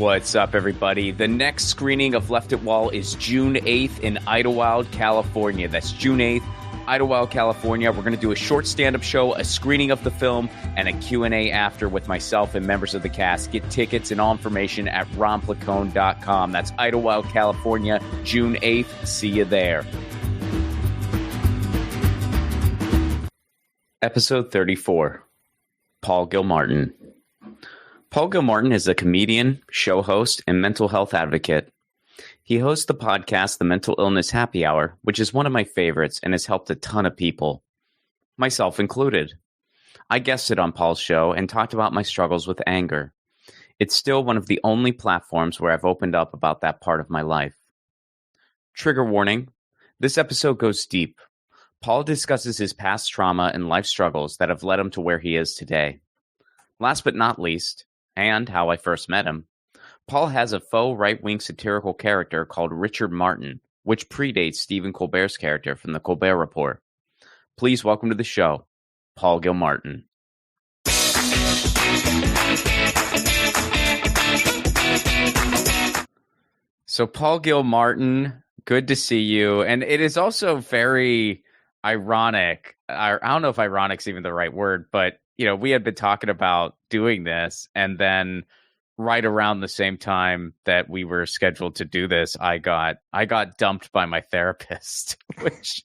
What's up, everybody? The next screening of Left at Wall is June 8th in Idlewild, California. That's June 8th, Idlewild, California. We're going to do a short stand-up show, a screening of the film, and a Q&A after with myself and members of the cast. Get tickets and all information at romplacone.com. That's Idlewild, California, June 8th. See you there. Episode 34. Paul Gilmartin. Paul Gilmartin is a comedian, show host, and mental health advocate. He hosts the podcast The Mental Illness Happy Hour, which is one of my favorites and has helped a ton of people, myself included. I guested on Paul's show and talked about my struggles with anger. It's still one of the only platforms where I've opened up about that part of my life. Trigger warning, this episode goes deep. Paul discusses his past trauma and life struggles that have led him to where he is today. Last but not least, and how I first met him, Paul has a faux right-wing satirical character called Richard Martin, which predates Stephen Colbert's character from the Colbert Report. Please welcome to the show, Paul Gilmartin. So Paul Gilmartin, good to see you. And it is also very ironic. I don't know if ironic is even the right word, but you know, we had been talking about doing this, and then right around the same time that we were scheduled to do this, I got dumped by my therapist, which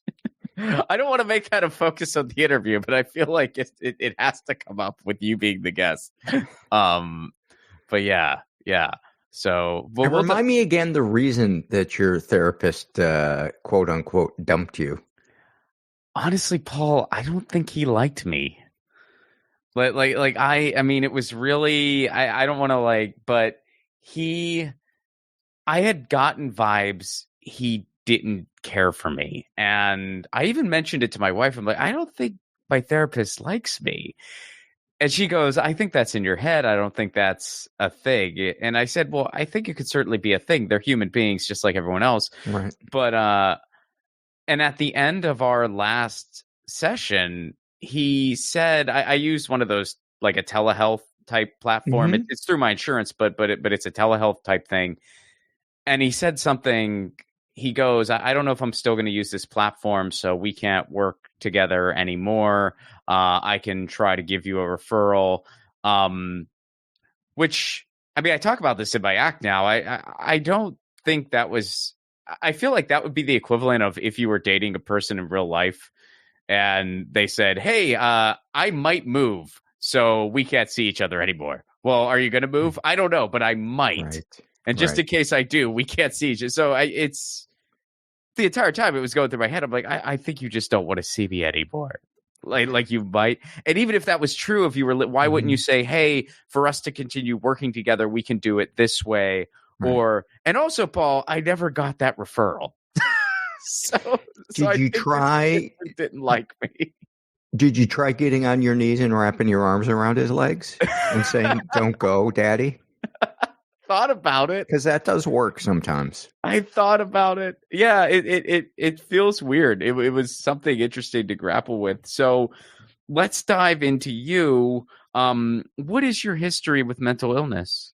I don't want to make that a focus of the interview, but I feel like it has to come up with you being the guest. But yeah. So remind me again the reason that your therapist, quote unquote, dumped you. Honestly, Paul, I don't think he liked me. I mean, it was really, I don't want to but I had gotten vibes he didn't care for me. And I even mentioned it to my wife. I'm like, I don't think my therapist likes me. And she goes, I think that's in your head. I don't think that's a thing. And I said, well, I think it could certainly be a thing. They're human beings just like everyone else. Right. But, and at the end of our last session, he said, I used one of those, like a telehealth type platform. Mm-hmm. It's through my insurance, but it's a telehealth type thing. And he said something, he goes, I don't know if I'm still going to use this platform, so we can't work together anymore. I can try to give you a referral. Which, I mean, I talk about this in my act now. I don't think that was, I feel like that would be the equivalent of if you were dating a person in real life and they said, hey, I might move, so we can't see each other anymore. Well, are you going to move? I don't know, but I might. Right. And just in case I do, we can't see each other. So it's the entire time it was going through my head. I'm like, I think you just don't want to see me anymore. Like you might. And even if that was true, if you were, why wouldn't you say, hey, for us to continue working together, we can do it this way. Right. And also, Paul, I never got that referral. So did you try? Didn't like me. Did you try getting on your knees and wrapping your arms around his legs and saying, "Don't go, Daddy"? Thought about it, because that does work sometimes. I thought about it. Yeah, it feels weird. It was something interesting to grapple with. So let's dive into you. What is your history with mental illness?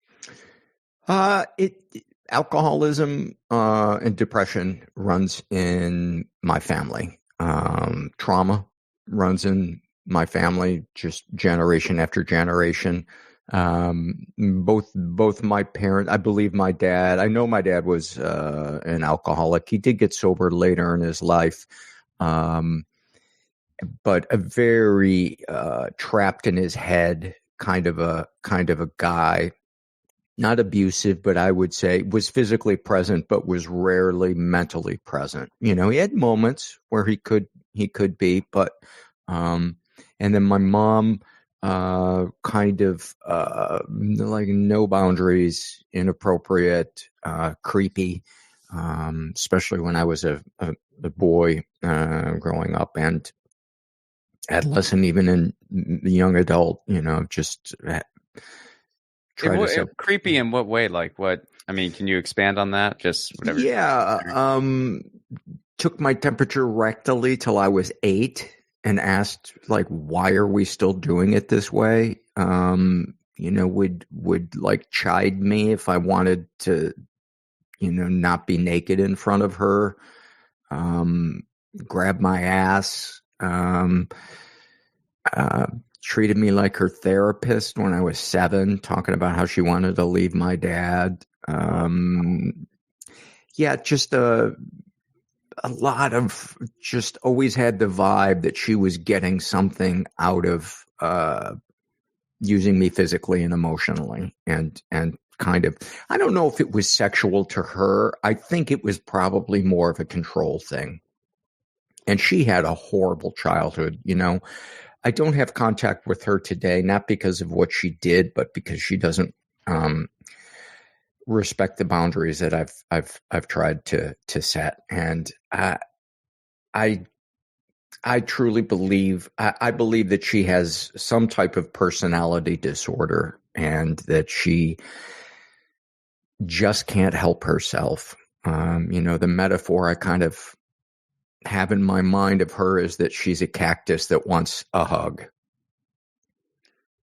Alcoholism and depression runs in my family. Trauma runs in my family, just generation after generation. Both my parents, I believe my dad, I know my dad was an alcoholic. He did get sober later in his life, but a very trapped in his head kind of a guy. Not abusive, but I would say was physically present, but was rarely mentally present. You know, he had moments where he could be, but and then my mom, kind of like no boundaries, inappropriate, creepy, especially when I was a boy growing up, and adolescent, even in the young adult. You know, just. Creepy in what way? Like what? I mean, can you expand on that? Just whatever. Yeah. Took my temperature rectally till I was 8 and asked, like, why are we still doing it this way? would like chide me if I wanted to, not be naked in front of her, grab my ass, treated me like her therapist when I was 7, talking about how she wanted to leave my dad. Just a lot of, just always had the vibe that she was getting something out of using me physically and emotionally, and kind of, I don't know if it was sexual to her. I think it was probably more of a control thing. And she had a horrible childhood, I don't have contact with her today, not because of what she did, but because she doesn't respect the boundaries that I've tried to set. And I truly believe, I believe that she has some type of personality disorder, and that she just can't help herself. The metaphor I kind of have in my mind of her is that she's a cactus that wants a hug.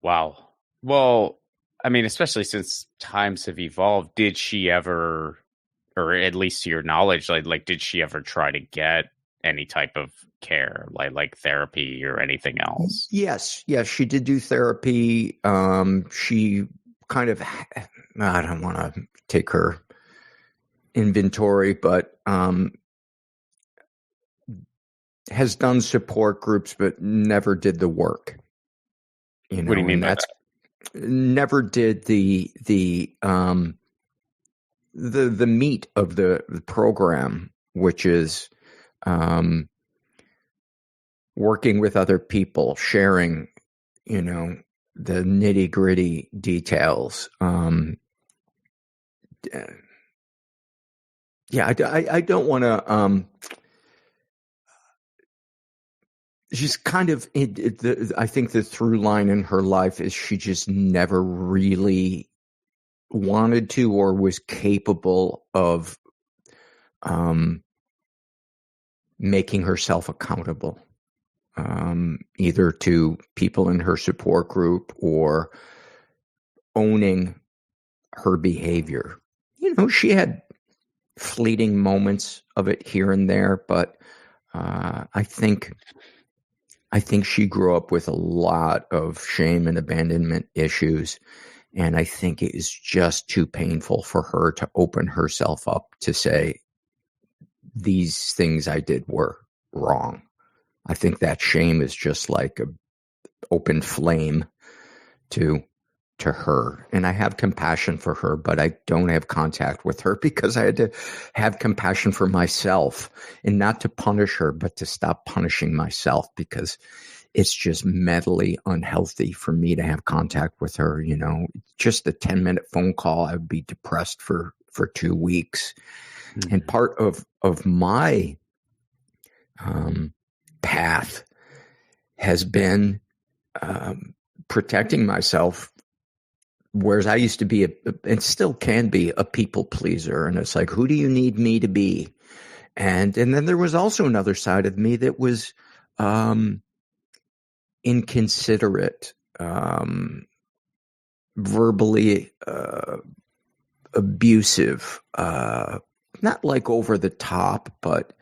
Wow. Well, I mean, especially since times have evolved, did she ever, or at least to your knowledge, like did she ever try to get any type of care, like therapy or anything else? Yes, she did do therapy. She kind of, I don't want to take her inventory, but has done support groups, but never did the work. What do you mean by that? Never did the meat of the program, which is working with other people, sharing, the nitty gritty details. I don't want to. She's kind of, I think the through line in her life is she just never really wanted to or was capable of making herself accountable, either to people in her support group or owning her behavior. She had fleeting moments of it here and there, but I think she grew up with a lot of shame and abandonment issues, and I think it is just too painful for her to open herself up to say, these things I did were wrong. I think that shame is just like an open flame to her. And I have compassion for her, but I don't have contact with her because I had to have compassion for myself, and not to punish her, but to stop punishing myself, because it's just mentally unhealthy for me to have contact with her. Just a 10-minute phone call, I would be depressed for 2 weeks. Mm-hmm. And part of my path has been protecting myself. Whereas I used to be and still can be, a people pleaser. And it's like, who do you need me to be? And then there was also another side of me that was inconsiderate, verbally abusive, not like over the top, but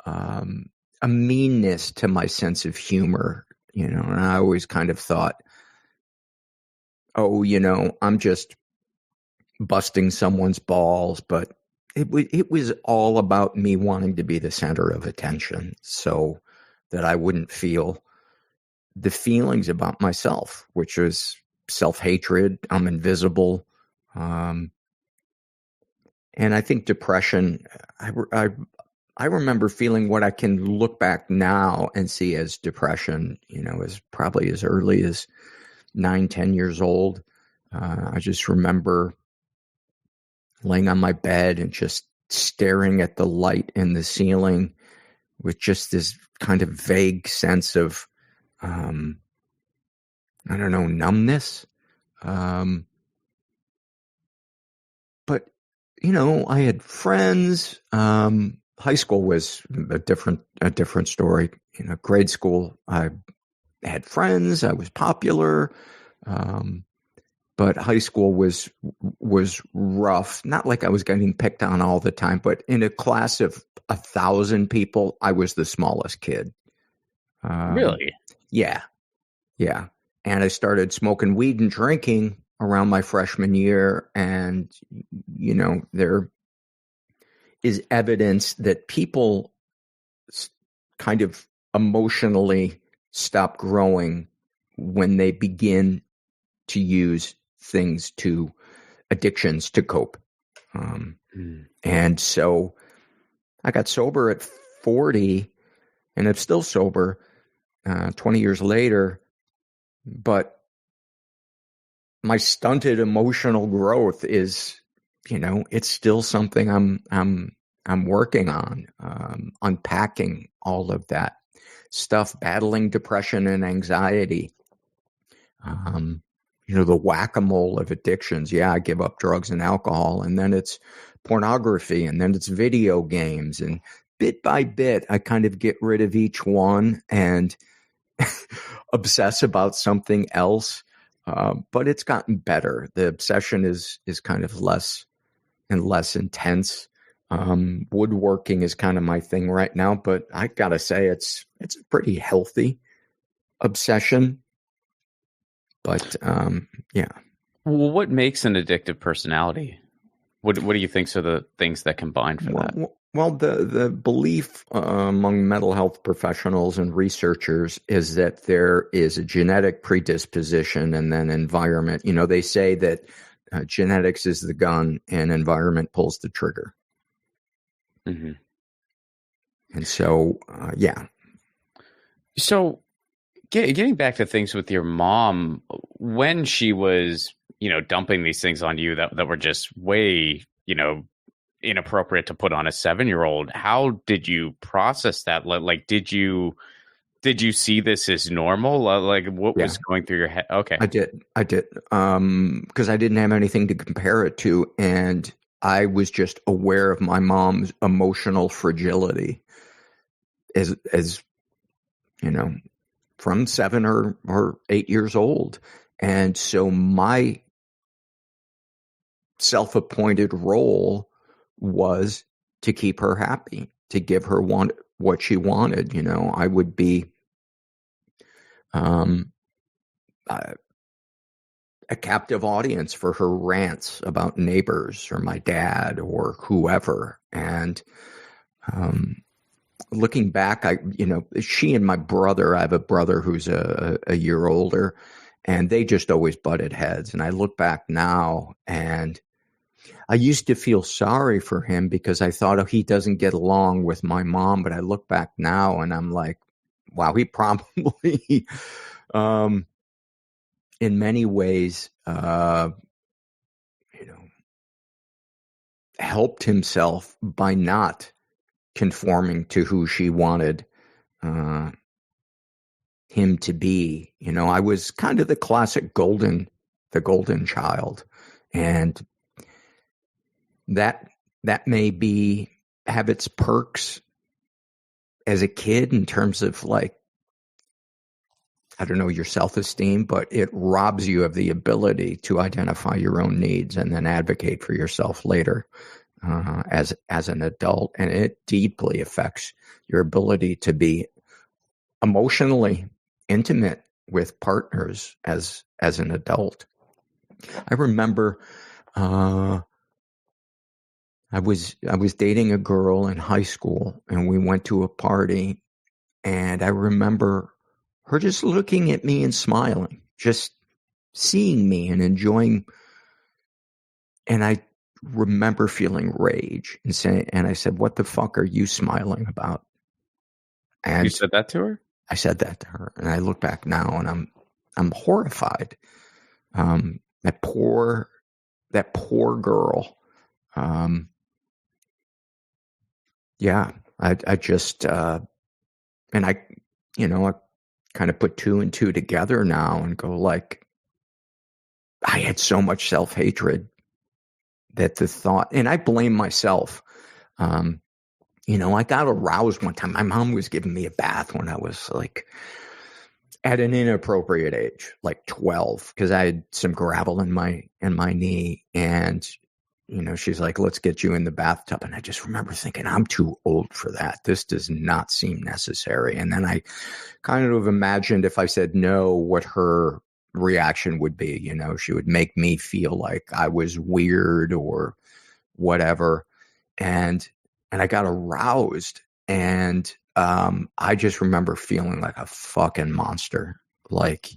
a meanness to my sense of humor, and I always kind of thought, oh, I'm just busting someone's balls, but it was all about me wanting to be the center of attention so that I wouldn't feel the feelings about myself, which was self-hatred. I'm invisible. And I think depression, I remember feeling what I can look back now and see as depression, as probably as early as 9-10 years old. I just remember laying on my bed and just staring at the light in the ceiling with just this kind of vague sense of, I don't know, numbness. But, I had friends. High school was a different story. Grade school, I had friends. I was popular. but high school was rough. Not like I was getting picked on all the time, but in a class of 1,000 people, I was the smallest kid. Really? Yeah. Yeah. And I started smoking weed and drinking around my freshman year. And, there is evidence that people kind of emotionally stop growing when they begin to use addictions to cope. And so I got sober at 40 and I'm still sober 20 years later, but my stunted emotional growth is, it's still something I'm working on, unpacking all of that stuff, battling depression and anxiety. The whack-a-mole of addictions. Yeah, I give up drugs and alcohol, and then it's pornography, and then it's video games. And bit by bit, I kind of get rid of each one and obsess about something else. But it's gotten better. The obsession is kind of less and less intense. Woodworking is kind of my thing right now, but I gotta say it's a pretty healthy obsession. But yeah. Well, what makes an addictive personality? What do you think are the things that combine for that? Well, the belief among mental health professionals and researchers is that there is a genetic predisposition and then environment. They say that genetics is the gun and environment pulls the trigger. Mm-hmm. And so, yeah. So getting back to things with your mom, when she was, dumping these things on you that were just way, inappropriate to put on a 7-year-old, how did you process that? Like, did you see this as normal? Like, what was going through your head? Okay. I did. Because I didn't have anything to compare it to. And I was just aware of my mom's emotional fragility as from 7 or 8 years old. And so my self-appointed role was to keep her happy, to give her what she wanted. I would be a captive audience for her rants about neighbors or my dad or whoever. And looking back, she and my brother, I have a brother who's a year older, and they just always butted heads. And I look back now, and I used to feel sorry for him because I thought, he doesn't get along with my mom. But I look back now and I'm like, wow, he probably, in many ways, helped himself by not conforming to who she wanted him to be. I was kind of the classic golden child, and that may have its perks as a kid in terms of, like, I don't know, your self-esteem, but it robs you of the ability to identify your own needs and then advocate for yourself later as an adult. And it deeply affects your ability to be emotionally intimate with partners as an adult. I remember I was dating a girl in high school, and we went to a party, and I remember her just looking at me and smiling, just seeing me and enjoying. And I remember feeling rage and I said, "What the fuck are you smiling about?" And you said that to her? I said that to her, and I look back now and I'm horrified. That poor girl. Yeah, I just and I kind of put 2 and 2 together now and go, like, I had so much self-hatred that the thought, and I blame myself. I got aroused one time. My mom was giving me a bath when I was like at an inappropriate age, like 12, because I had some gravel in my knee, and she's like, "Let's get you in the bathtub." And I just remember thinking, I'm too old for that. This does not seem necessary. And then I kind of imagined if I said no, what her reaction would be. She would make me feel like I was weird or whatever. And I got aroused, and I just remember feeling like a fucking monster. Like,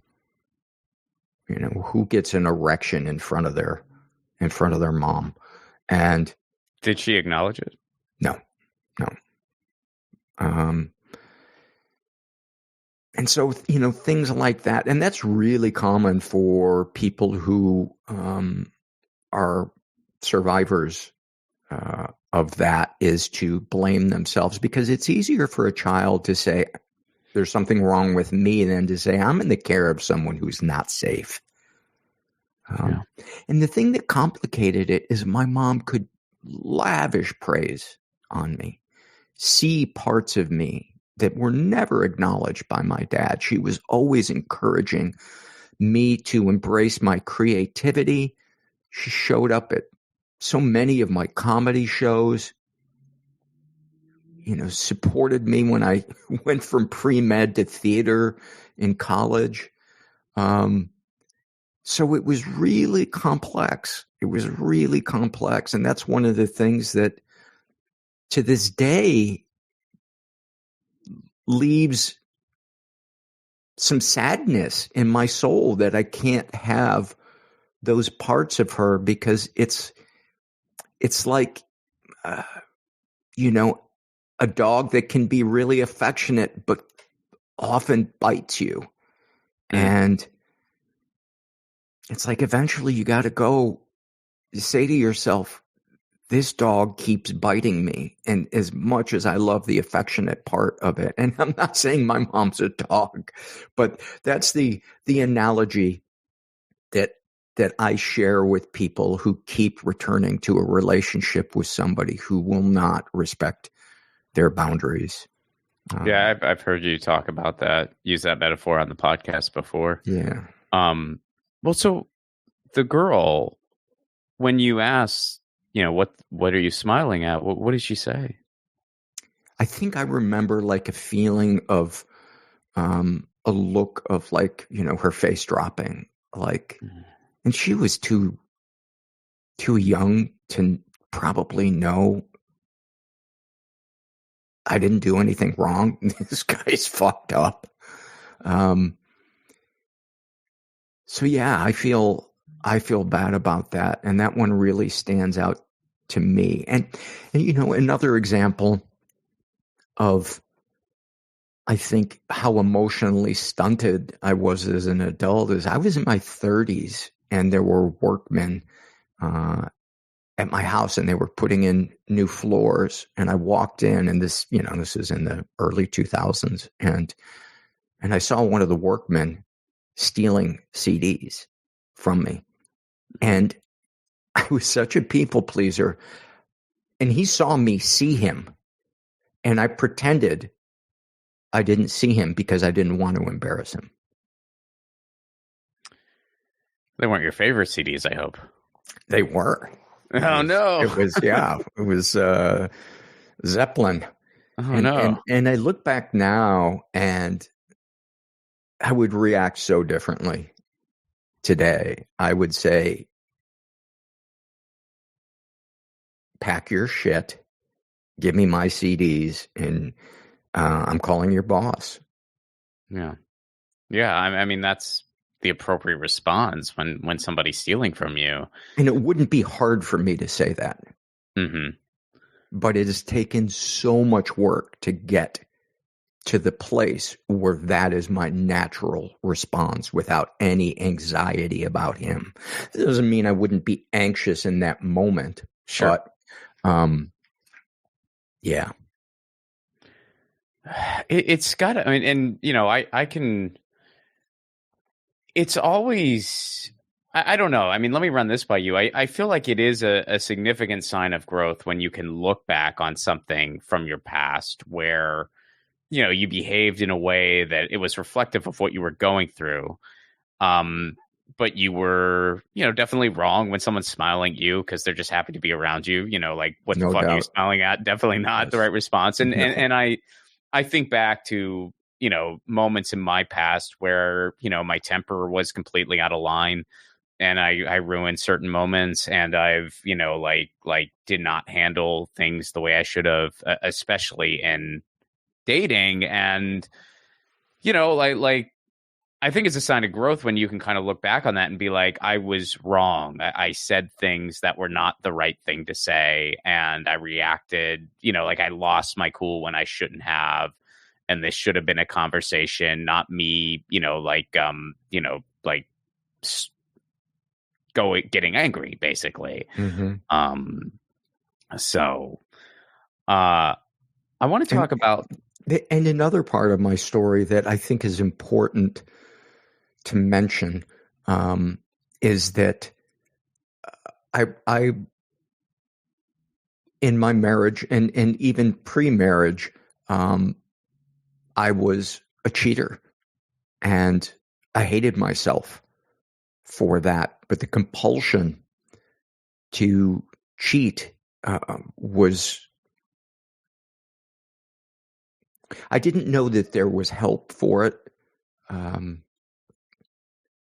who gets an erection in front of their mom? And did she acknowledge it? No. And so, things like that. And that's really common for people who are survivors of that, is to blame themselves, because it's easier for a child to say there's something wrong with me than to say I'm in the care of someone who's not safe. And the thing that complicated it is my mom could lavish praise on me, see parts of me that were never acknowledged by my dad. She was always encouraging me to embrace my creativity. She showed up at so many of my comedy shows, supported me when I went from pre-med to theater in college. So it was really complex. And that's one of the things that to this day leaves some sadness in my soul, that I can't have those parts of her, because it's like, a dog that can be really affectionate, but often bites you. And it's like, eventually you got to go say to yourself, this dog keeps biting me. And as much as I love the affectionate part of it, and I'm not saying my mom's a dog, but that's the analogy that I share with people who keep returning to a relationship with somebody who will not respect their boundaries. Yeah, I've heard you talk about that, use that metaphor on the podcast before. Yeah. Well, so the girl, when you asked, what are you smiling at? What did she say? I think I remember like a feeling of a look of like, her face dropping, like, and she was too young to probably know I didn't do anything wrong. This guy's fucked up. So yeah, I feel bad about that. And that one really stands out to me. And another example of, I think, how emotionally stunted I was as an adult is I was in my 30s, and there were workmen at my house, and they were putting in new floors. And I walked in, and this is in the early 2000s. And I saw one of the workmen stealing CDs from me. And I was such a people pleaser. And he saw me see him. And I pretended I didn't see him because I didn't want to embarrass him. They weren't your favorite CDs, I hope. They were. No. It was Zeppelin. Oh, no. And I look back now, and I would react so differently today. I would say, pack your shit, give me my CDs, and I'm calling your boss. Yeah. Yeah. I mean, that's the appropriate response when somebody's stealing from you. And it wouldn't be hard for me to say that. Mm-hmm. But it has taken so much work to get to the place where that is my natural response without any anxiety about him. It doesn't mean I wouldn't be anxious in that moment. Sure. But, yeah. It's got to, I mean, and, I can, it's always, I don't know. I mean, let me run this by you. I feel like it is a significant sign of growth when you can look back on something from your past where you behaved in a way that it was reflective of what you were going through. But you were, definitely wrong when someone's smiling at you because they're just happy to be around you. Like, what the No fuck are you doubt. smiling at? Definitely not the Yes. right response. And No. and I think back to moments in my past where my temper was completely out of line, and I ruined certain moments, and I've like did not handle things the way I should have, especially in dating. And like I think it's a sign of growth when you can kind of look back on that and be like, I was wrong. I said things that were not the right thing to say. And I reacted, like I lost my cool when I shouldn't have. And this should have been a conversation, not me, getting angry, basically. Mm-hmm. So I want to talk about. And another part of my story that I think is important to mention is that I in my marriage and even pre-marriage, I was a cheater, and I hated myself for that. But the compulsion to cheat was. I didn't know that there was help for it.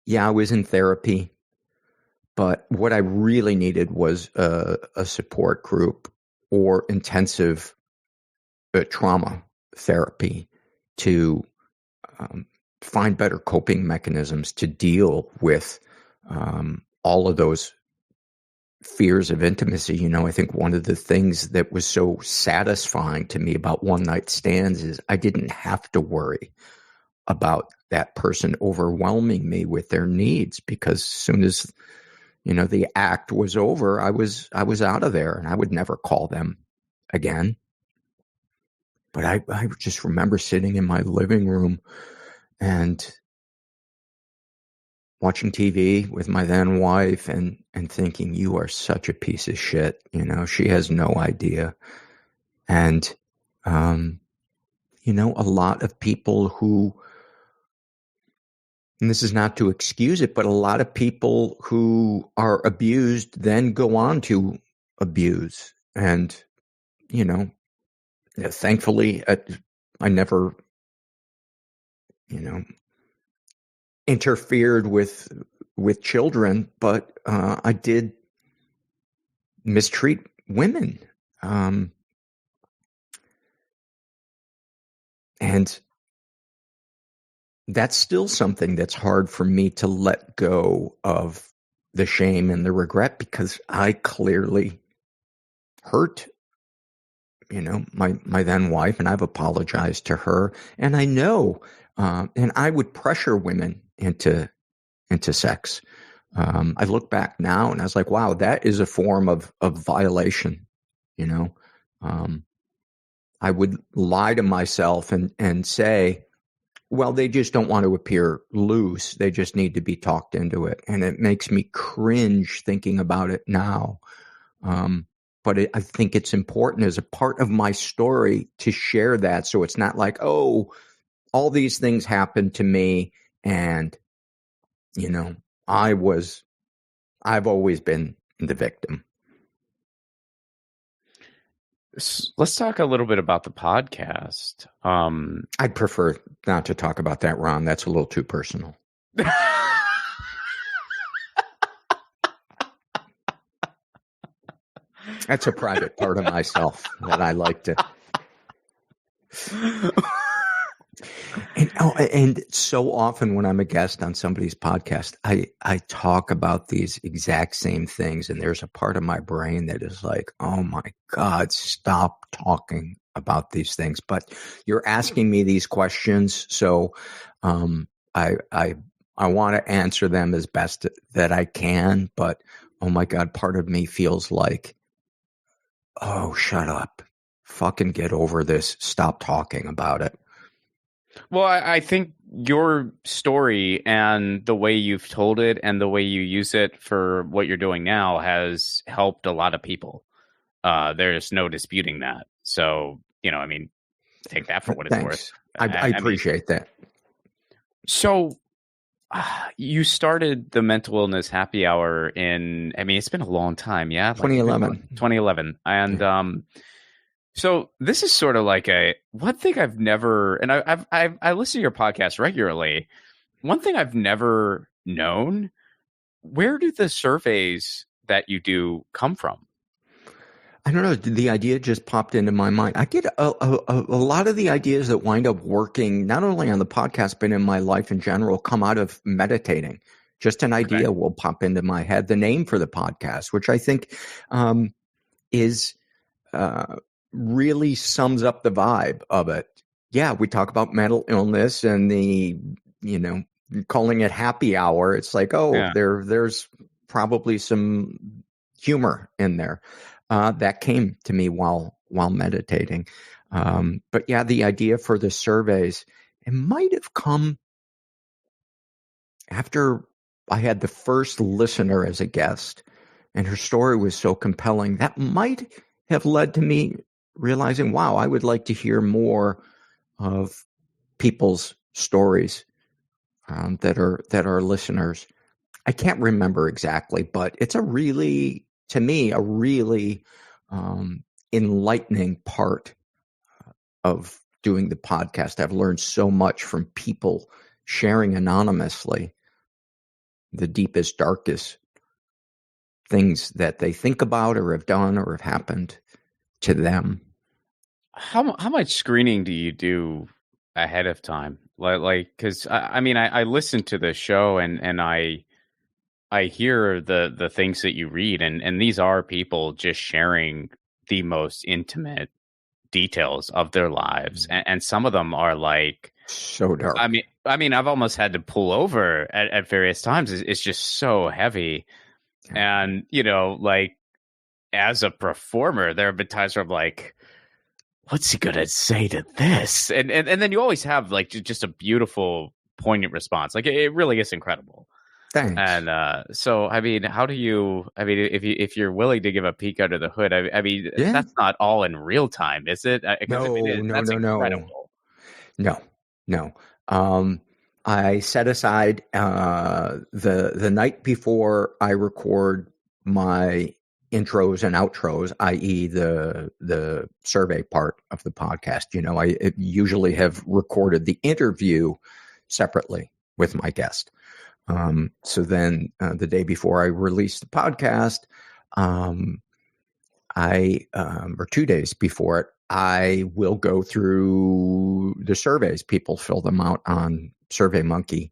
Yeah, I was in therapy, but what I really needed was a support group or intensive trauma therapy to find better coping mechanisms to deal with all of those fears of intimacy. I think one of the things that was so satisfying to me about one night stands is I didn't have to worry about that person overwhelming me with their needs, because as soon as the act was over, I was out of there, and I would never call them again. But I just remember sitting in my living room and watching TV with my then wife and thinking, you are such a piece of shit. She has no idea. And, a lot of people who, and this is not to excuse it, but a lot of people who are abused then go on to abuse. And, thankfully, I never, interfered with children, but I did mistreat women. And that's still something that's hard for me to let go of, the shame and the regret, because I clearly hurt, my then wife, and I've apologized to her. And I know, and I would pressure women into sex. I look back now and I was like, wow, that is a form of violation. I would lie to myself and say, well, they just don't want to appear loose. They just need to be talked into it. And it makes me cringe thinking about it now. But I think it's important as a part of my story to share that. So it's not like, oh, all these things happened to me, and, I've always been the victim. Let's talk a little bit about the podcast. I'd prefer not to talk about that, Ron. That's a little too personal. That's a private part of myself that I like to. And so often when I'm a guest on somebody's podcast, I talk about these exact same things, and there's a part of my brain that is like, oh my God, stop talking about these things. But you're asking me these questions, so I want to answer them as best that I can. But oh my God, part of me feels like, oh, shut up, fucking get over this, stop talking about it. Well, I think your story and the way you've told it and the way you use it for what you're doing now has helped a lot of people. There's no disputing that. So, take that for what it's worth. Thanks. I appreciate that. So you started the mental illness happy hour it's been a long time. Yeah. 2011. 2011. And, so this is sort of like one thing I've never, and I listen to your podcast regularly. One thing I've never known, where do the surveys that you do come from? I don't know. The idea just popped into my mind. I get a lot of the ideas that wind up working, not only on the podcast, but in my life in general, come out of meditating. Just an idea will pop into my head. The name for the podcast, which I think is really sums up the vibe of it. Yeah, we talk about mental illness and calling it happy hour. It's like, there's probably some humor in there. That came to me while meditating. But yeah, the idea for the surveys, it might have come after I had the first listener as a guest, and her story was so compelling. That might have led to me realizing, wow, I would like to hear more of people's stories that are listeners. I can't remember exactly, but it's to me, a really enlightening part of doing the podcast. I've learned so much from people sharing anonymously the deepest, darkest things that they think about or have done or have happened to them. How much screening do you do ahead of time? Because I listen to the show and I hear the things that you read, and these are people just sharing the most intimate details of their lives, and some of them are like so dark. I've almost had to pull over at various times. It's just so heavy, and as a performer, there have been times where I'm like, what's he gonna say to this? And then you always have like just a beautiful, poignant response. Like it really is incredible. Thanks. And so, how do you? If you're willing to give a peek under the hood, that's not all in real time, is it? No. Incredible. No. I set aside the night before I record my intros and outros, i.e. the survey part of the podcast. I usually have recorded the interview separately with my guest. So then the day before I release the podcast, or 2 days before it, I will go through the surveys. People fill them out on SurveyMonkey,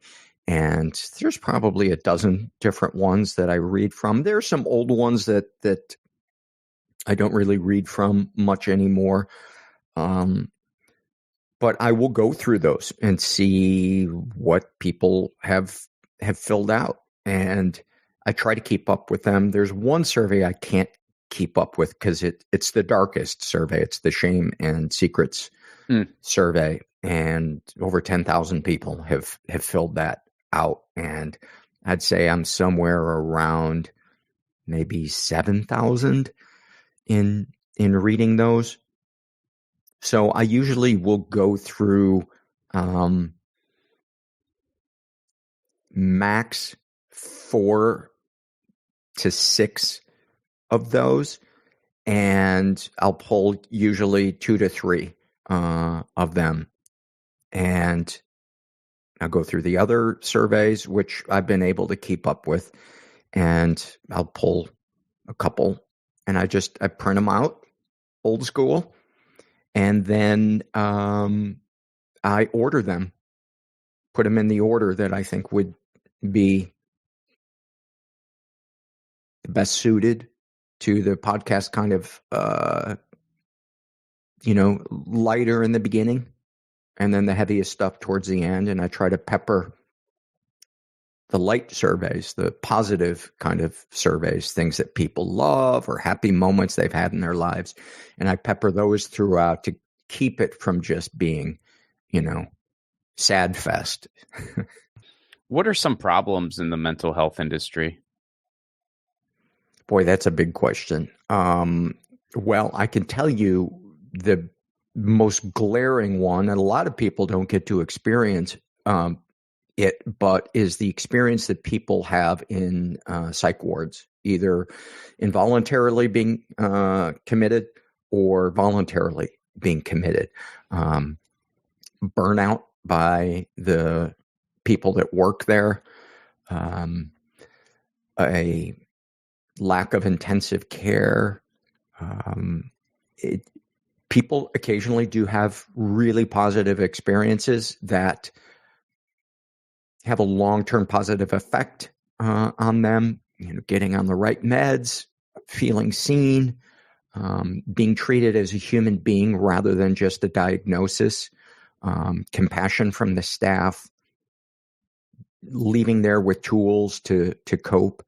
and there's probably a dozen different ones that I read from. There are some old ones that I don't really read from much anymore. But I will go through those and see what people have filled out, and I try to keep up with them. There's one survey I can't keep up with because it's the darkest survey. It's the shame and secrets survey, and over 10,000 people have filled that out, and I'd say I'm somewhere around maybe 7,000 in reading those. So I usually will go through max 4 to 6 of those, and I'll pull usually 2 to 3 of them, and I'll go through the other surveys, which I've been able to keep up with, and I'll pull a couple, and I print them out old school, and then I order them, put them in the order that I think would be best suited to the podcast, kind of lighter in the beginning and then the heaviest stuff towards the end. And I try to pepper the light surveys, the positive kind of surveys, things that people love or happy moments they've had in their lives, and I pepper those throughout to keep it from just being sad fest. What are some problems in the mental health industry? Boy, that's a big question. Well, I can tell you the most glaring one, and a lot of people don't get to experience it, but is the experience that people have in psych wards, either involuntarily being committed or voluntarily being committed. Burnout by the people that work there, a lack of intensive care. People occasionally do have really positive experiences that have a long-term positive effect on them, getting on the right meds, feeling seen, being treated as a human being rather than just a diagnosis, compassion from the staff, leaving there with tools to cope.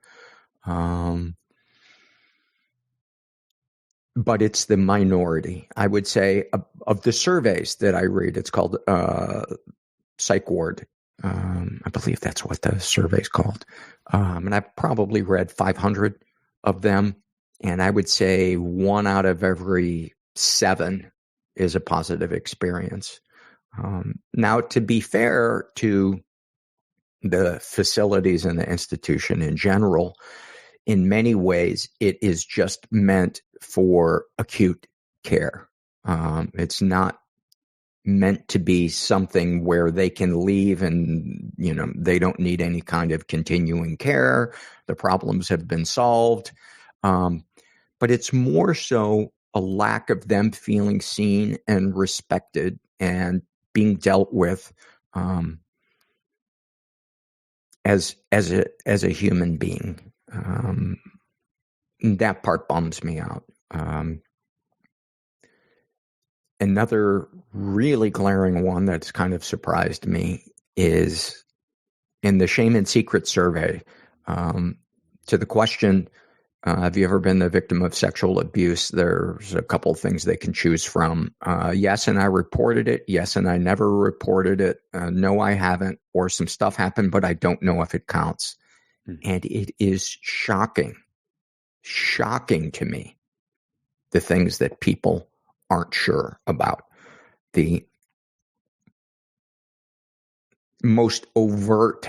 But it's the minority, I would say, of the surveys that I read. It's called Psych Ward. I believe that's what the survey's called. And I've probably read 500 of them. And I would say 1 out of every 7 is a positive experience. Now, to be fair to the facilities and the institution in general, in many ways, it is just meant for acute care. It's not meant to be something where they can leave and, they don't need any kind of continuing care. The problems have been solved. But it's more so a lack of them feeling seen and respected and being dealt with as a human being. That part bums me out. Another really glaring one that's kind of surprised me is in the Shame and Secret survey, to the question, have you ever been the victim of sexual abuse? There's a couple of things they can choose from. Yes, and I reported it. Yes, and I never reported it. No, I haven't. Or some stuff happened, but I don't know if it counts. And it is shocking to me, the things that people aren't sure about. The most overt,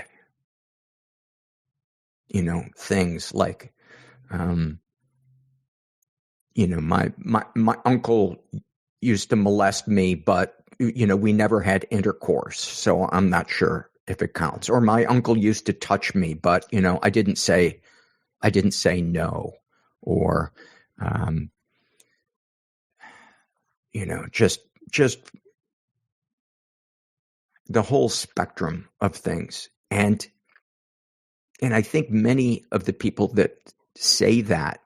things like, my uncle used to molest me, but, we never had intercourse, so I'm not sure if it counts. Or my uncle used to touch me, but, I didn't say no. Or, just the whole spectrum of things. And I think many of the people that say that,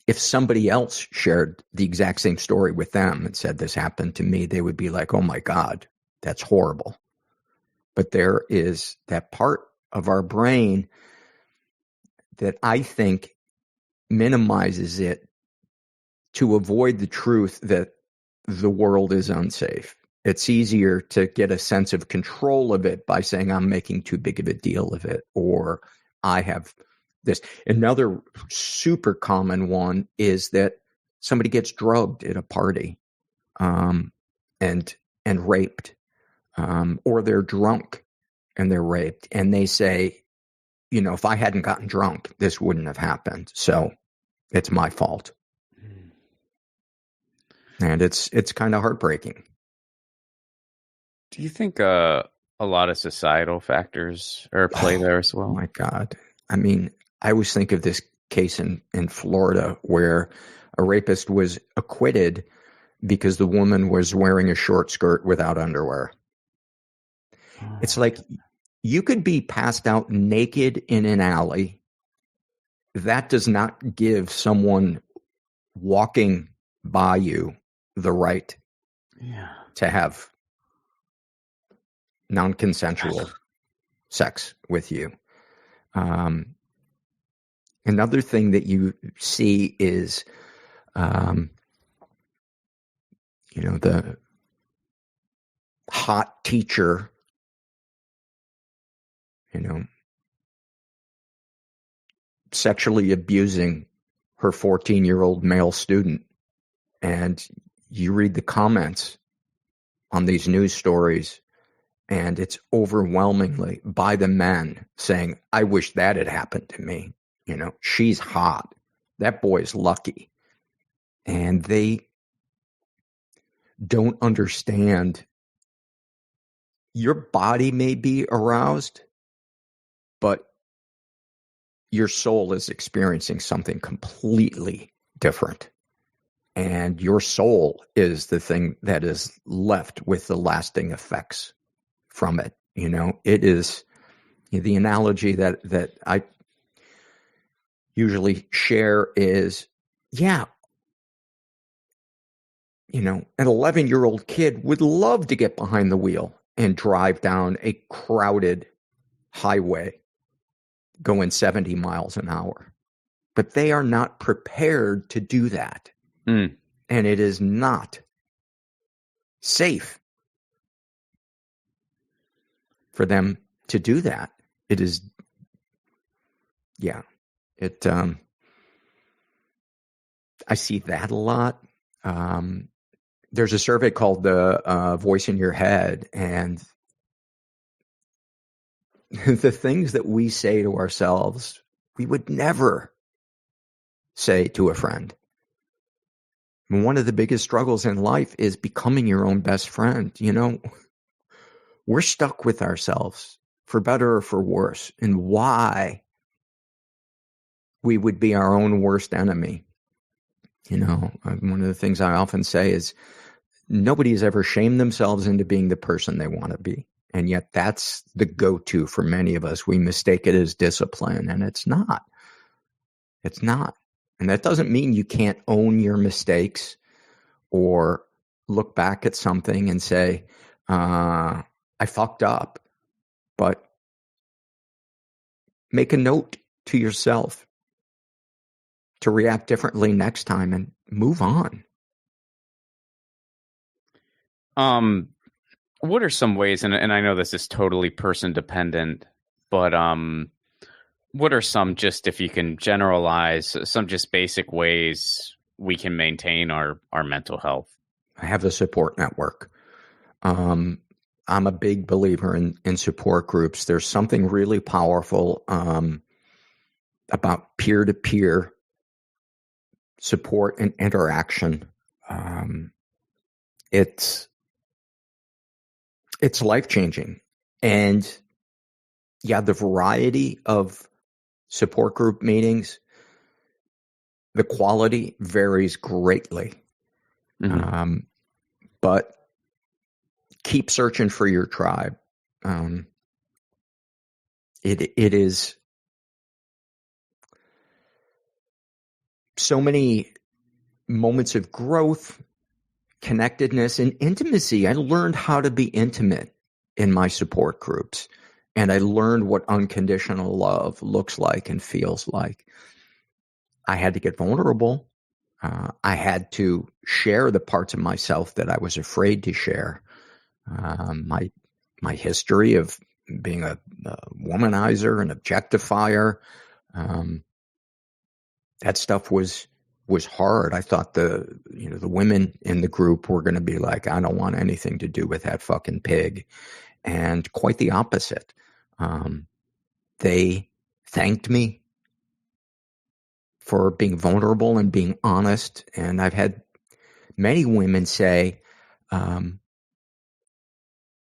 if somebody else shared the exact same story with them and said, this happened to me, they would be like, oh my God, that's horrible. But there is that part of our brain that I think minimizes it to avoid the truth that the world is unsafe. It's easier to get a sense of control of it by saying I'm making too big of a deal of it, or I have this. Another super common one is that somebody gets drugged at a party, and raped, or they're drunk and they're raped, and they say, if I hadn't gotten drunk, this wouldn't have happened. So it's my fault. And it's kind of heartbreaking. Do you think a lot of societal factors are at play there as well? Oh my God. I mean, I always think of this case in Florida where a rapist was acquitted because the woman was wearing a short skirt without underwear. It's like you could be passed out naked in an alley. That does not give someone walking by you the right to have non-consensual sex with you. Another thing that you see is, the hot teacher, sexually abusing her 14-year-old male student. And you read the comments on these news stories, and it's overwhelmingly by the men saying, I wish that had happened to me. You know, she's hot. That boy's lucky. And they don't understand. Your body may be aroused, but your soul is experiencing something completely different. And your soul is the thing that is left with the lasting effects from it. You know, it is the analogy that I usually share is, yeah, you know, an 11-year-old kid would love to get behind the wheel and drive down a crowded highway going 70 miles an hour. But they are not prepared to do that. Mm. And it is not safe for them to do that. It is, yeah, I see that a lot. There's a survey called the Voice in Your Head, and the things that we say to ourselves, we would never say to a friend. And one of the biggest struggles in life is becoming your own best friend. You know, we're stuck with ourselves, for better or for worse, and why we would be our own worst enemy. You know, one of the things I often say is nobody has ever shamed themselves into being the person they want to be. And yet that's the go-to for many of us. We mistake it as discipline, and it's not. It's not. And that doesn't mean you can't own your mistakes or look back at something and say, I fucked up. But make a note to yourself to react differently next time and move on. What are some ways, and I know this is totally person dependent, but what are some, just if you can generalize, some just basic ways we can maintain our mental health? I have a support network. I'm a big believer in support groups. There's something really powerful about peer-to-peer support and interaction. It's life-changing. And yeah, the variety of support group meetings, the quality varies greatly. Mm-hmm. But keep searching for your tribe. It is so many moments of growth, connectedness, and intimacy. I learned how to be intimate in my support groups, and I learned what unconditional love looks like and feels like. I had to get vulnerable. I had to share the parts of myself that I was afraid to share. My history of being a womanizer and objectifier, that stuff was hard. I thought the women in the group were going to be like, I don't want anything to do with that fucking pig. And quite the opposite. They thanked me for being vulnerable and being honest. And I've had many women say, I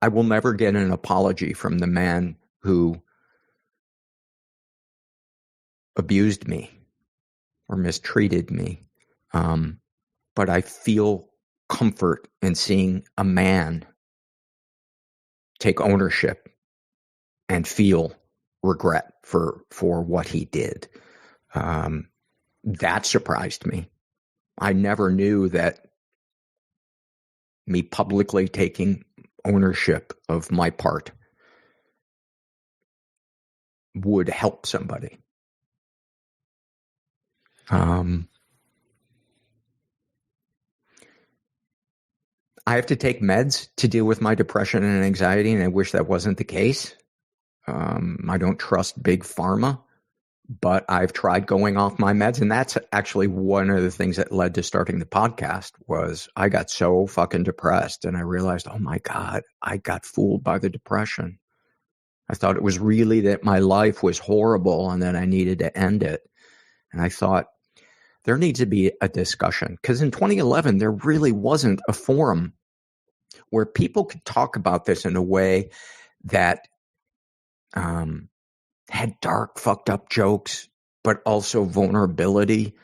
will never get an apology from the man who abused me or mistreated me. But I feel comfort in seeing a man take ownership and feel regret for what he did. That surprised me. I never knew that me publicly taking ownership of my part would help somebody. I have to take meds to deal with my depression and anxiety, and I wish that wasn't the case. I don't trust big pharma but I've tried going off my meds. And that's actually one of the things that led to starting the podcast. Was I got so fucking depressed, and I realized, oh my God, I got fooled by the depression. I thought it was really that my life was horrible and that I needed to end it. And I thought there needs to be a discussion, because in 2011, there really wasn't a forum where people could talk about this in a way that had dark, fucked up jokes, but also vulnerability,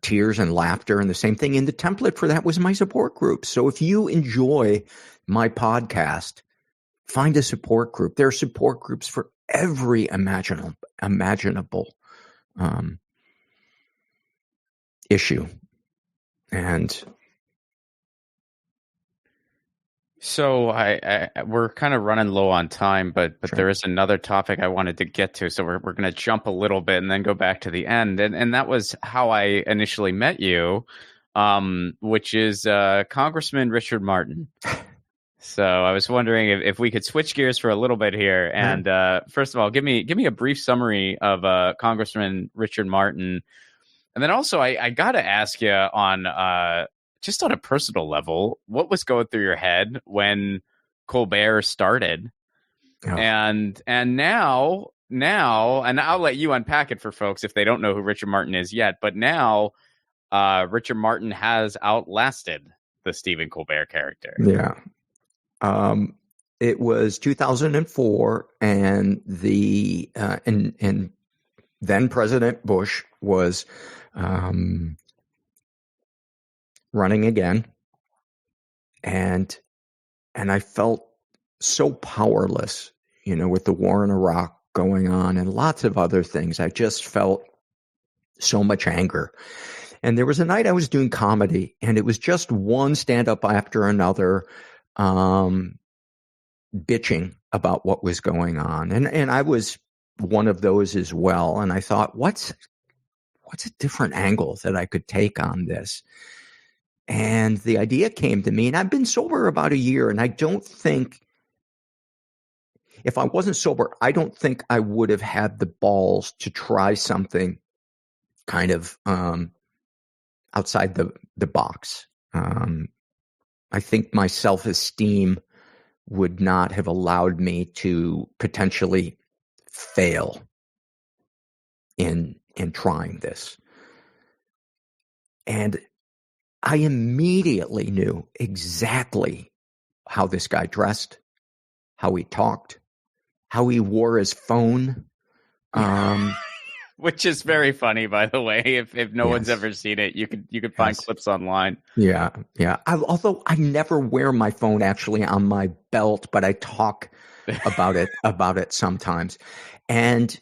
tears and laughter, and the same thing. And the template for that was my support group. So if you enjoy my podcast, find a support group. There are support groups for every imaginable issue. And so we're kind of running low on time, but Sure. There is another topic I wanted to get to. So we're going to jump a little bit and then go back to the end. And that was how I initially met you, which is Congressman Richard Martin. So I was wondering if we could switch gears for a little bit here. And first of all, give me a brief summary of Congressman Richard Martin. And then also, I got to ask you on just on a personal level, what was going through your head when Colbert started? Oh. And now, and I'll let you unpack it for folks if they don't know who Richard Martin is yet. But now Richard Martin has outlasted the Stephen Colbert character. Yeah. It was 2004, and the and then President Bush was running again, and I felt so powerless, with the war in Iraq going on and lots of other things. I just felt so much anger. And there was a night I was doing comedy, and it was just one stand-up after another, bitching about what was going on. And I was one of those as well. And I thought, what's a different angle that I could take on this? And the idea came to me, and I've been sober about a year, and I don't think, if I wasn't sober, I don't think I would have had the balls to try something kind of outside the box. I think my self-esteem would not have allowed me to potentially fail in trying this. And I immediately knew exactly how this guy dressed, how he talked, how he wore his phone. Which is very funny, by the way. If no one's ever seen it, you could find clips online. Yeah. Although I never wear my phone actually on my belt, but I talk about it sometimes. And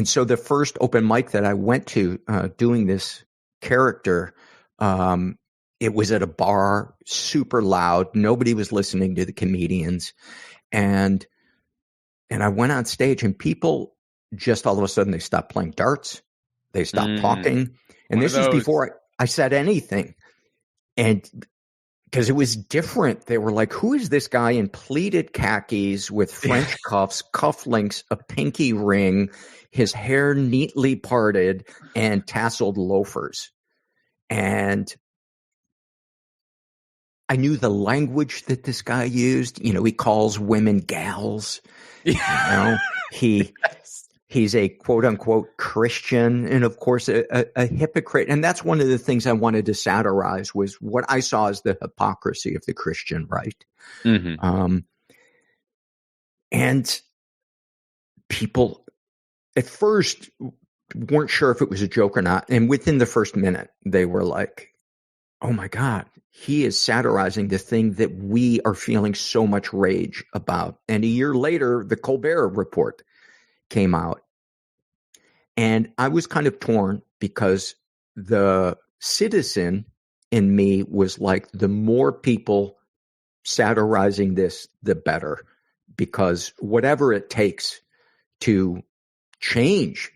so the first open mic that I went to doing this character, it was at a bar, super loud. Nobody was listening to the comedians, and I went on stage, and people just all of a sudden they stopped playing darts, they stopped talking, and this was before I said anything, and because it was different, they were like, "Who is this guy in pleated khakis with French cuffs, cufflinks, a pinky ring, his hair neatly parted, and tasseled loafers?" And I knew the language that this guy used. He calls women gals. He's a quote unquote Christian, and of course a hypocrite. And that's one of the things I wanted to satirize, was what I saw as the hypocrisy of the Christian right. Mm-hmm. And people at first weren't sure if it was a joke or not. And within the first minute, they were like, "Oh my God, he is satirizing the thing that we are feeling so much rage about." And a year later, the Colbert Report came out. And I was kind of torn, because the citizen in me was like, the more people satirizing this, the better, because whatever it takes to change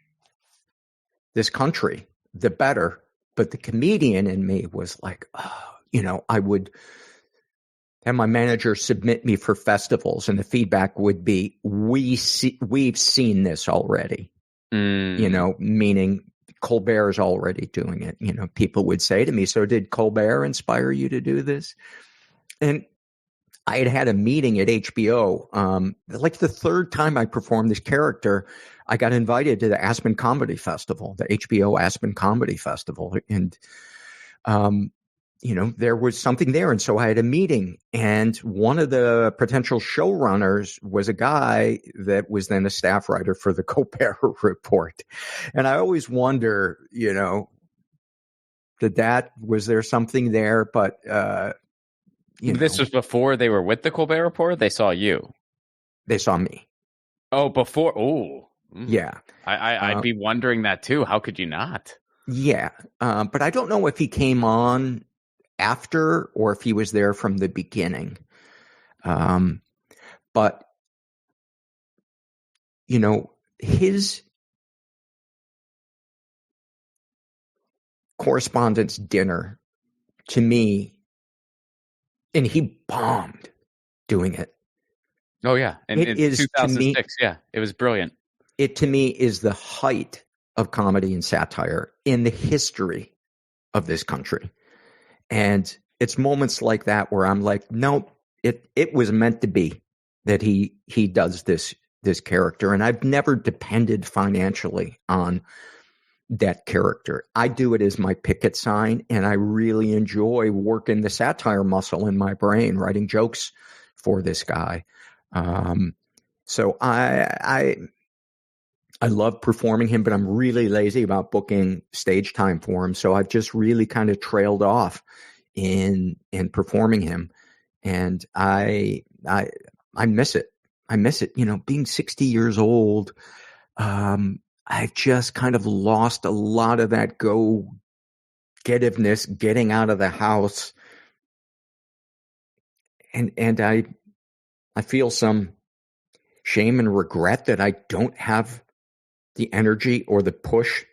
this country, the better. But the comedian in me was like, I would have my manager submit me for festivals, and the feedback would be, we've seen this already. Meaning Colbert is already doing it. People would say to me, so did Colbert inspire you to do this? And I had a meeting at HBO. Like the third time I performed this character, I got invited to the Aspen Comedy Festival, the HBO Aspen Comedy Festival. And, there was something there. And so I had a meeting. And one of the potential showrunners was a guy that was then a staff writer for the Colbert Report. And I always wonder, was there something there? But, this was before they were with the Colbert Report? They saw you? They saw me. Oh, before? Oh. Yeah. I'd be wondering that too. How could you not? Yeah. But I don't know if he came on after or if he was there from the beginning. But, his correspondence dinner to me, and he bombed doing it. Oh, yeah. And in 2006, yeah, it was brilliant. It, to me, is the height of comedy and satire in the history of this country. And it's moments like that where I'm like, no, it was meant to be that he does this character. And I've never depended financially on that character. I do it as my picket sign, and I really enjoy working the satire muscle in my brain, writing jokes for this guy. So I love performing him, but I'm really lazy about booking stage time for him. So I've just really kind of trailed off in performing him, and I miss it. I miss it. Being 60 years old, I've just kind of lost a lot of that go-getiveness, getting out of the house. And I feel some shame and regret that I don't have the energy or the push,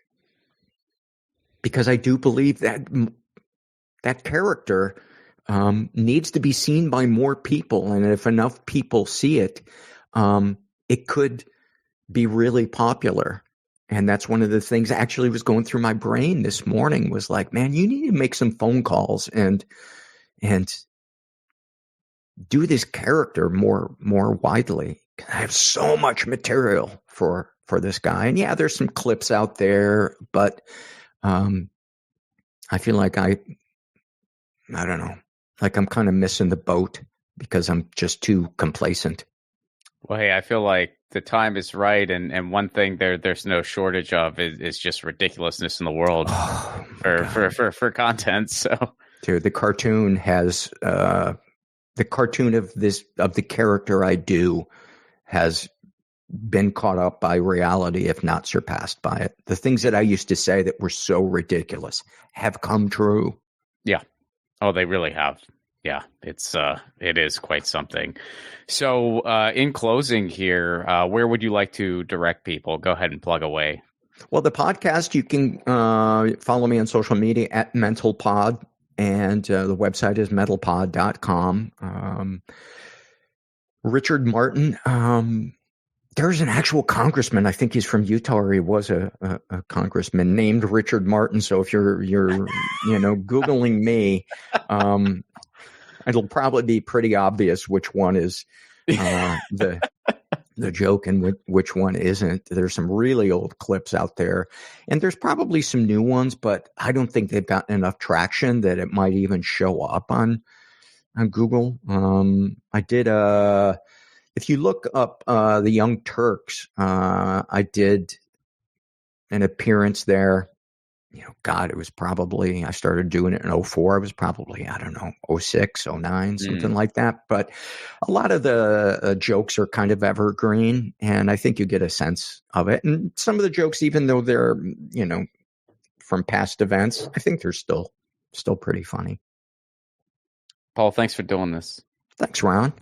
because I do believe that that character needs to be seen by more people. And if enough people see it, it could be really popular. And that's one of the things that actually was going through my brain this morning, was like, man, you need to make some phone calls and do this character more widely. I have so much material for this guy. And yeah, there's some clips out there, but I feel like I don't know, like I'm kind of missing the boat because I'm just too complacent. Well, hey, I feel like the time is right, and one thing there's no shortage of is just ridiculousness in the world for content. So, dude, the cartoon has the cartoon of the character I do has been caught up by reality, if not surpassed by it. The things that I used to say that were so ridiculous have come true. Yeah. Oh, they really have. Yeah, it is quite something. So in closing here, where would you like to direct people? Go ahead and plug away. Well, the podcast, you can follow me on social media at mentalpod, and the website is mentalpod.com. Richard Martin, there's an actual congressman, I think he's from Utah, or he was a congressman named Richard Martin. So if you're Googling me, it'll probably be pretty obvious which one is the joke and which one isn't. There's some really old clips out there, and there's probably some new ones, but I don't think they've gotten enough traction that it might even show up on Google. I did if you look up the Young Turks, I did an appearance there. It was probably, I started doing it in 2004. It was probably, 2006, 2009, something like that. But a lot of the jokes are kind of evergreen, and I think you get a sense of it. And some of the jokes, even though they're, from past events, I think they're still pretty funny. Paul, thanks for doing this. Thanks, Ron.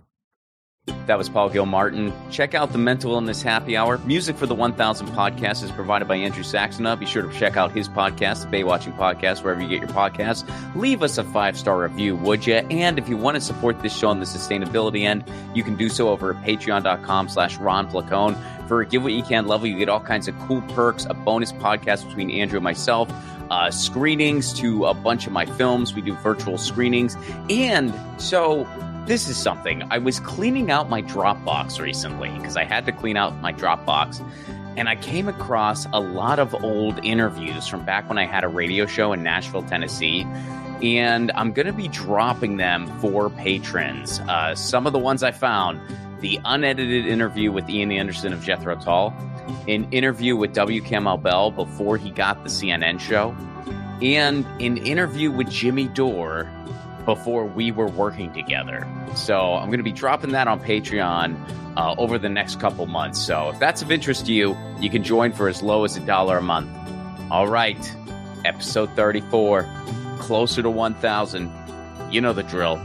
That was Paul Gilmartin. Check out the Mental Illness Happy Hour. Music for the 1000 podcast is provided by Andrew Saxona. Be sure to check out his podcast, the Baywatching Podcast, wherever you get your podcasts. Leave us a 5-star review, would you? And if you want to support this show on the sustainability end, you can do so over at patreon.com/Ron Placone. For a Give What You Can level, you get all kinds of cool perks, a bonus podcast between Andrew and myself, screenings to a bunch of my films. We do virtual screenings. And so this is something. I was cleaning out my Dropbox recently because I had to clean out my Dropbox. And I came across a lot of old interviews from back when I had a radio show in Nashville, Tennessee. And I'm going to be dropping them for patrons. Some of the ones I found: the unedited interview with Ian Anderson of Jethro Tull, an interview with W. Kamau Bell before he got the CNN show, and an interview with Jimmy Dore before we were working together. So I'm going to be dropping that on Patreon over the next couple months. So if that's of interest to you, you can join for as low as $1 a month. All right, episode 34, closer to 1,000. You know the drill.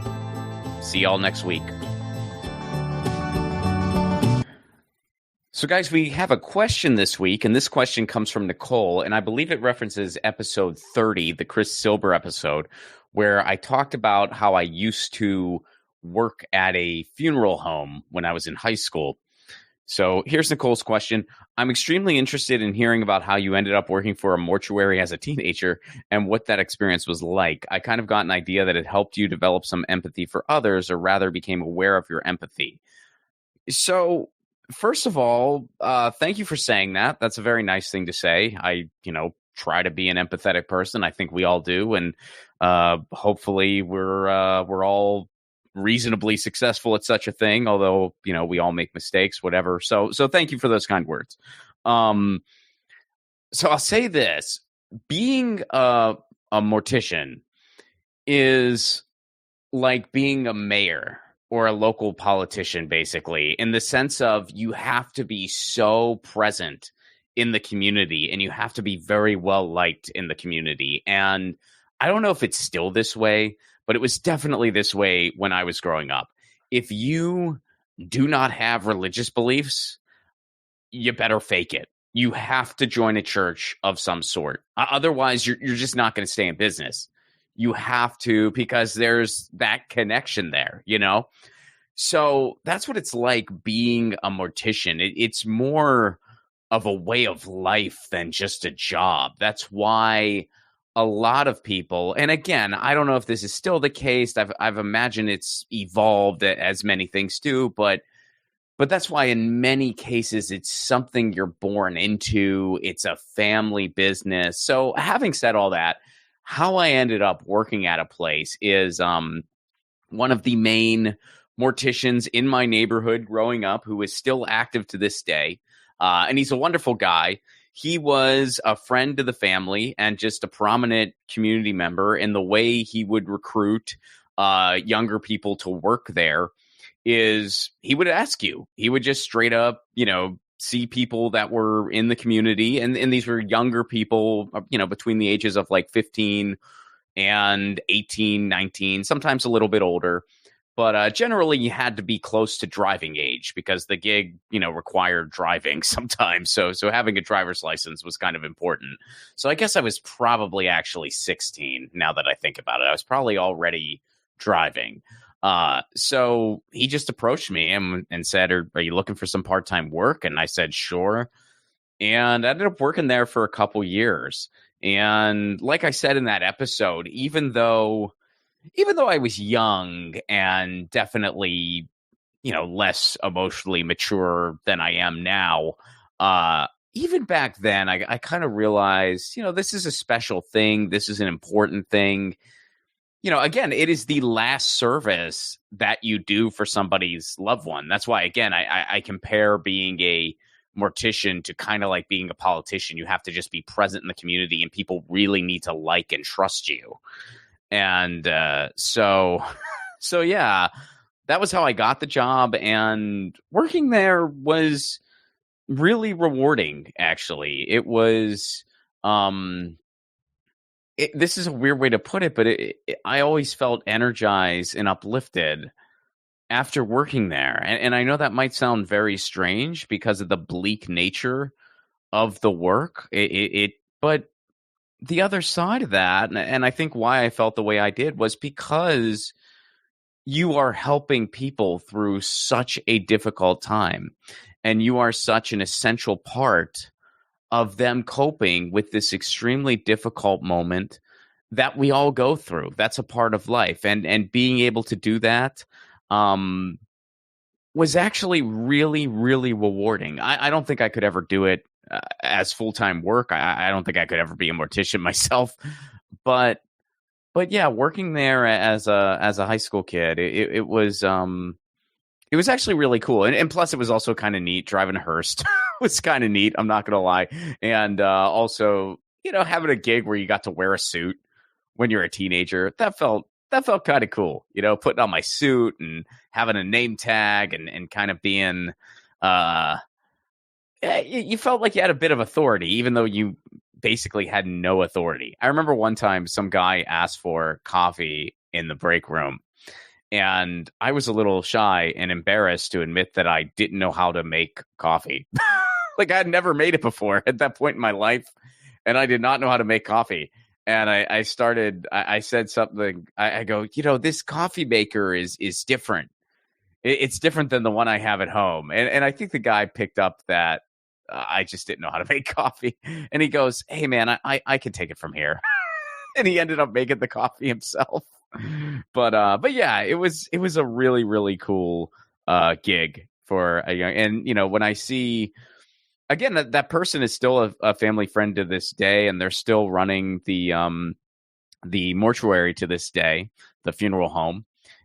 See y'all next week. So, guys, we have a question this week, and this question comes from Nicole, and I believe it references episode 30, the Chris Silber episode, where I talked about how I used to work at a funeral home when I was in high school. So here's Nicole's question. I'm extremely interested in hearing about how you ended up working for a mortuary as a teenager and what that experience was like. I kind of got an idea that it helped you develop some empathy for others, or rather became aware of your empathy. So first of all, thank you for saying that. That's a very nice thing to say. I, try to be an empathetic person. I think we all do. And hopefully we're all reasonably successful at such a thing, although, we all make mistakes, whatever. So thank you for those kind words. So I'll say this: being a mortician is like being a mayor or a local politician, basically, in the sense of you have to be so present in the community and you have to be very well liked in the community. And I don't know if it's still this way, but it was definitely this way when I was growing up. If you do not have religious beliefs, you better fake it. You have to join a church of some sort. Otherwise, you're just not going to stay in business. You have to, because there's that connection there, So that's what it's like being a mortician. It's more of a way of life than just a job. That's why a lot of people, and again, I don't know if this is still the case. I've imagined it's evolved, as many things do, but that's why in many cases it's something you're born into. It's a family business. So having said all that, how I ended up working at a place is one of the main morticians in my neighborhood growing up, who is still active to this day. And he's a wonderful guy. He was a friend to the family and just a prominent community member. And the way he would recruit younger people to work there is he would ask you. He would just straight up, see people that were in the community. And these were younger people, between the ages of like 15 and 18, 19, sometimes a little bit older. But generally, you had to be close to driving age because the gig, required driving sometimes. So having a driver's license was kind of important. So I guess I was probably actually 16 now that I think about it. I was probably already driving. So he just approached me and said, are you looking for some part-time work? And I said, sure. And I ended up working there for a couple years. And like I said in that episode, even though I was young and definitely, less emotionally mature than I am now, even back then, I kind of realized, this is a special thing. This is an important thing. Again, it is the last service that you do for somebody's loved one. That's why, again, I compare being a mortician to kind of like being a politician. You have to just be present in the community and people really need to like and trust you. And so yeah, that was how I got the job. And working there was really rewarding, actually. It was, this is a weird way to put it, but I always felt energized and uplifted after working there. And I know that might sound very strange because of the bleak nature of the work. But the other side of that, and I think why I felt the way I did, was because you are helping people through such a difficult time, and you are such an essential part of them coping with this extremely difficult moment that we all go through. That's a part of life. And being able to do that was actually really, really rewarding. I don't think I could ever do it as full-time work. I don't think I could ever be a mortician myself. But yeah, working there as a high school kid, it was actually really cool. And plus it was also kind of neat. Driving a Hearst was kind of neat. I'm not going to lie. And also, having a gig where you got to wear a suit when you're a teenager, that felt kind of cool, putting on my suit and having a name tag and kind of being, you felt like you had a bit of authority, even though you basically had no authority. I remember one time some guy asked for coffee in the break room, and I was a little shy and embarrassed to admit that I didn't know how to make coffee. Like, I had never made it before at that point in my life, and I did not know how to make coffee. And I said something, I go, this coffee maker is different. It's different than the one I have at home. And I think the guy picked up that I just didn't know how to make coffee. And he goes, hey, man, I can take it from here. And he ended up making the coffee himself. But yeah, it was a really, really cool gig for a young. And, when I see, again, that person is still a family friend to this day, and they're still running the mortuary to this day, the funeral home.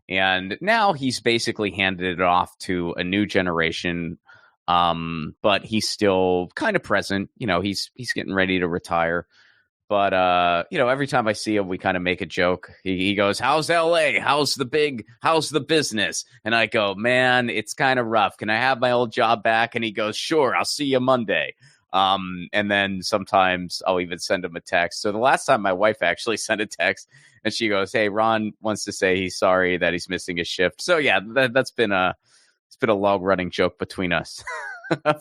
And now he's basically handed it off to a new generation, but he's still kind of present. He's getting ready to retire. But, every time I see him, we kind of make a joke. He goes, how's LA? How's the business? And I go, man, it's kind of rough. Can I have my old job back? And he goes, sure, I'll see you Monday. And then sometimes I'll even send him a text. So the last time my wife actually sent a text, and she goes, hey, Ron wants to say he's sorry that he's missing his shift. So yeah, it's been a long running joke between us.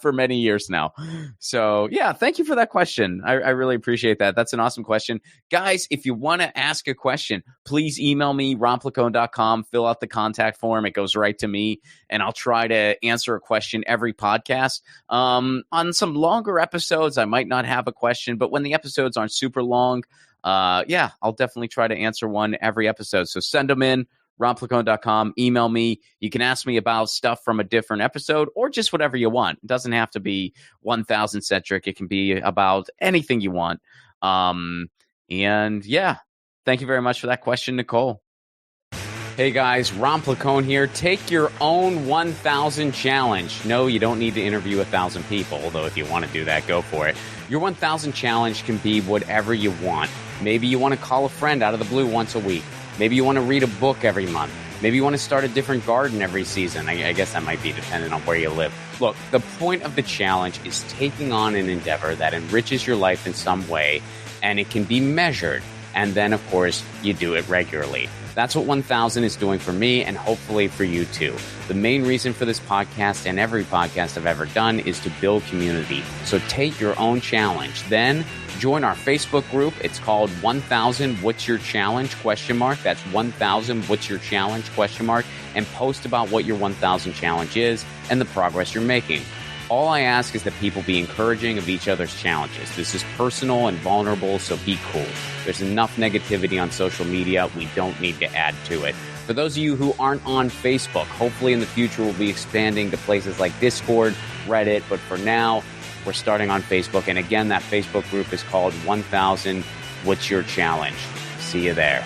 For many years now. So yeah, thank you for that question. I really appreciate that. That's an awesome question. Guys, if you want to ask a question, please email me, ronplacone.com, fill out the contact form. It goes right to me, and I'll try to answer a question every podcast. On some longer episodes, I might not have a question, but when the episodes aren't super long, yeah, I'll definitely try to answer one every episode. So send them in. ronplacone.com, email me. You can ask me about stuff from a different episode or just whatever you want. It doesn't have to be 1000 centric. It can be about anything you want. And yeah, thank you very much for that question, Nicole. Hey guys, Ron Placone here. Take your own 1000 challenge. No, you don't need to interview 1,000 people, although if you want to do that, go for it. Your 1000 challenge can be whatever you want. Maybe you want to call a friend out of the blue once a week. Maybe you want to read a book every month. Maybe you want to start a different garden every season. I guess that might be dependent on where you live. Look, the point of the challenge is taking on an endeavor that enriches your life in some way, and it can be measured. And then, of course, you do it regularly. That's what 1000 is doing for me, and hopefully for you too. The main reason for this podcast and every podcast I've ever done is to build community. So take your own challenge. Then join our Facebook group. It's called 1000 What's Your Challenge? ? That's 1000 What's Your Challenge ? And post about what your 1000 challenge is and the progress you're making. All I ask is that people be encouraging of each other's challenges. This is personal and vulnerable, so be cool. There's enough negativity on social media. We don't need to add to it. For those of you who aren't on Facebook, hopefully in the future we'll be expanding to places like Discord, Reddit, but for now, we're starting on Facebook. And again, that Facebook group is called 1000 What's Your Challenge? See you there.